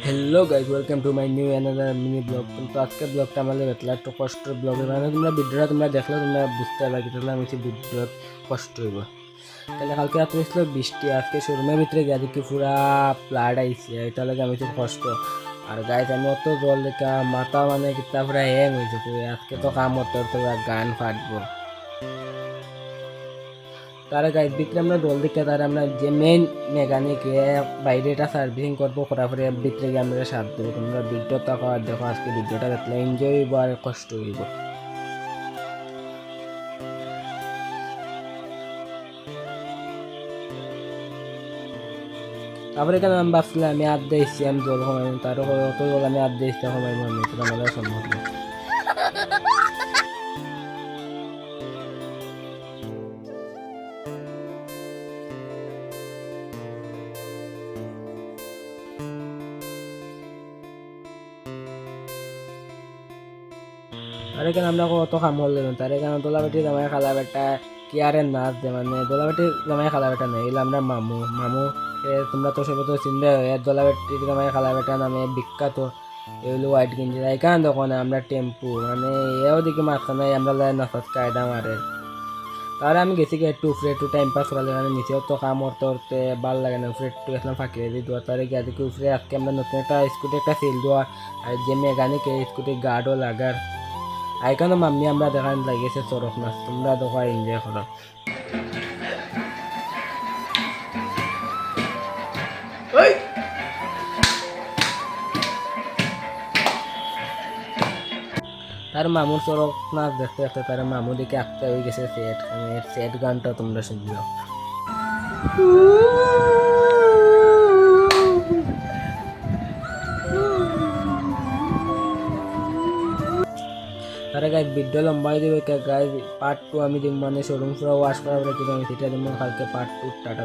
Hello guys, welcome to my new another mini blog. तो आज के ब्लॉगটা আমাদের বেতলা একটু কষ্টের ব্লগ। মানে তোমরা ভিডিওটা তোমরা দেখলে তোমরা বুঝতে পারবে কি তাহলে আমি ভিডিও কষ্ট হইব। তাহলে কালকে রাত্রে ছিল বৃষ্টি, আজকে শোরুমের ভিতরে গিয়ে দেখি পুরা ফ্লাড আইছে, এটা লাগে আমি তো কষ্ট। আর গাইস আমি অত জল দেখা মাথা মানে কিতা পুরা হ্যাং হয়েছে, আজকে তো কাম করতে করতে পুরা গান ফাটবো। তারা গাইড ভিতরে আমরা ডল দিকে তারা আমরা যে মেইন মেকানিক বাইরে এটা সার্ভিসিং করবো করার পরে ভিতরে গিয়ে আমরা সাথ দেবো। তোমরা ভিডিওটা করার দেখো, আজকে ভিডিওটা দেখলে এনজয় হইব আর কষ্ট হইব। তারপরে এখানে আমি ভাবছিলাম আমি আড্ডা এসেছি, আমি জল কমাই তারও অত জল আমি আড্ডা এসতে কমাইব আমি, সেটা আমাদের সম্ভব না। আর এখানে আমরা কত কাম করলাম, তার এখানে দোলাবাটি জামাই খালা বেটা কি আরে নাচ দে, মানে দোলাবাটি জামাই খালা বেটা নেই, এগুলো আমরা মামু মামু তোমরা তো সবাই তো চিনতে দোলাবাটি জামাই খালা বেটা নামে বিখ্যাত। এগুলো হোয়াইট গেঞ্জি এখানে দোকানে আমরা টেম্পু মানে এও দিকে মাঝখানে আমরা নাচাত কায়দা মারে। তাহলে আমি গেছি গিয়ে একটু উপরে একটু টাইম পাস করালে, মানে নিচেও তো কাম করতে করতে ভালো লাগে না, উপরে একটু গেছিলাম ফাঁকি দিয়ে দেওয়া। তাহলে গিয়ে দেখি উপরে আজকে আমরা নতুন একটা স্কুটি একটা সেল দেওয়া, আর যে মেকানিক স্কুটি গার্ডও লাগার আইকানো মাম্মি আমরা দেখান লাগিয়েছে চরক নাচ, তোমরা দেখা এনজয় করো। তার মামুর চরক নাচ দেখতে দেখতে তার মামু দিকে আঁকতে হয়ে গেছে সেট, সেট গানটা তোমরা শুনলো। তারা গাইজ ভিডিও লম্বাই দেবে গাইজ, পার্ট 2 আমি দিব, মানে শোরুম পুরো ওয়াশ করার পরে কিন্তু আমি সেটা দিব কালকে পার্ট 2 টাটা।